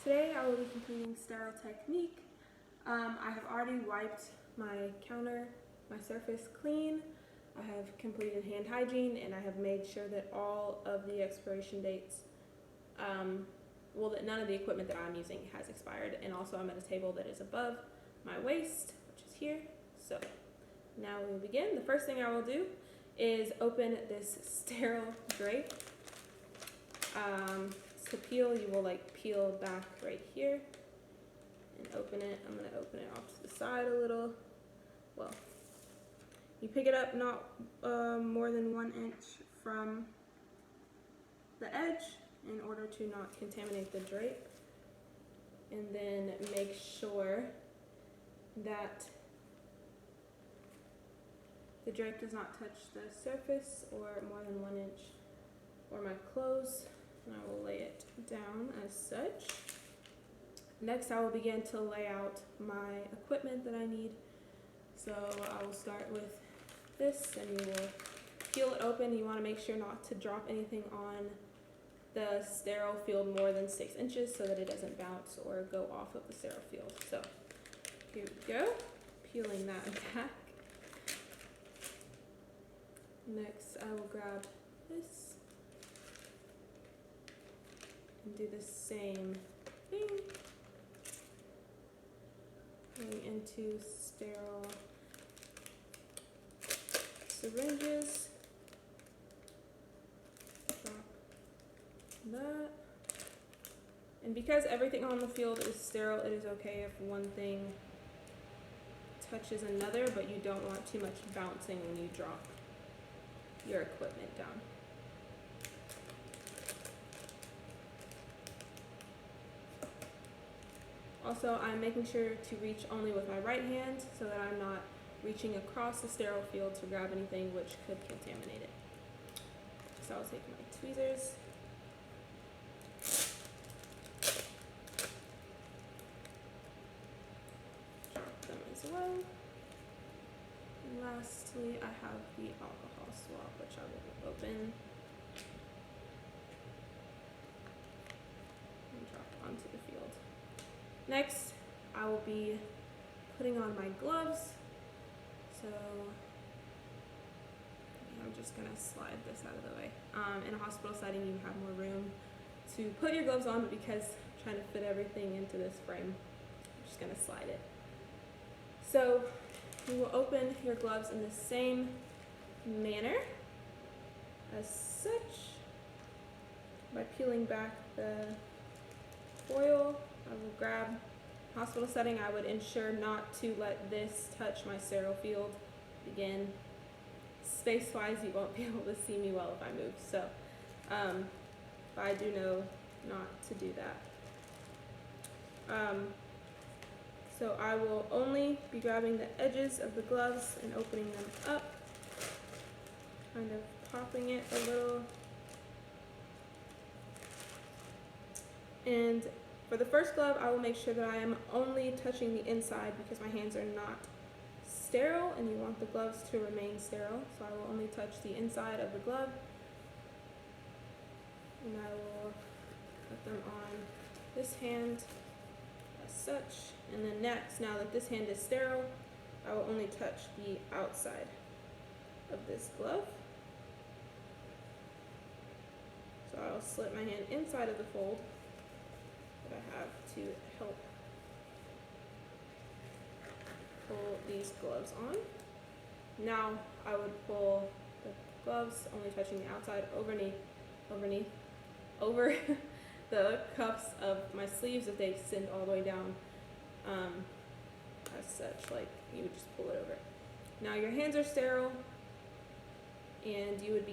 Today I will be completing sterile technique. I have already wiped my counter, my surface clean. I have completed hand hygiene, and I have made sure that all of the expiration dates, that none of the equipment that I'm using has expired. And also I'm at a table that is above my waist, which is here. So now we will begin. The first thing I will do is open this sterile drape. To peel, you will peel back right here and open it. I'm going to open it off to the side a little. Well, you pick it up not more than 1 inch from the edge in order to not contaminate the drape. And then make sure that the drape does not touch the surface or more than 1 inch or my clothes. And I will lay it down as such. Next, I will begin to lay out my equipment that I need. So I will start with this, and you will peel it open. You want to make sure not to drop anything on the sterile field more than 6 inches so that it doesn't bounce or go off of the sterile field. So here we go, peeling that back. Next, I will grab this and do the same thing, going into sterile syringes, drop that, and because everything on the field is sterile, it is okay if one thing touches another, but you don't want too much bouncing when you drop your equipment down. Also, I'm making sure to reach only with my right hand so that I'm not reaching across the sterile field to grab anything which could contaminate it. So I'll take my tweezers, drop them as well. And lastly, I have the alcohol swab, which I will open and drop onto the field. Next, I will be putting on my gloves. So I'm just gonna slide this out of the way. In a hospital setting, you have more room to put your gloves on, but because I'm trying to fit everything into this frame, I'm just gonna slide it. So you will open your gloves in the same manner as such by peeling back the foil. I will grab, hospital setting, I would ensure not to let this touch my sterile field. Again, space-wise, you won't be able to see me well if I move, so I do know not to do that. So I will only be grabbing the edges of the gloves and opening them up, kind of popping it a little. And for the first glove, I will make sure that I am only touching the inside because my hands are not sterile and you want the gloves to remain sterile. So I will only touch the inside of the glove, and I will put them on this hand as such. And then next, now that this hand is sterile, I will only touch the outside of this glove. So I'll slip my hand inside of the fold that I have to help pull these gloves on. Now I would pull the gloves, only touching the outside, over the cuffs of my sleeves if they extend all the way down, as such, like you would just pull it over. Now your hands are sterile, and you would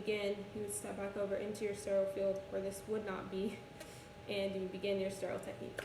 step back over into your sterile field where this would not be, and you begin your sterile technique.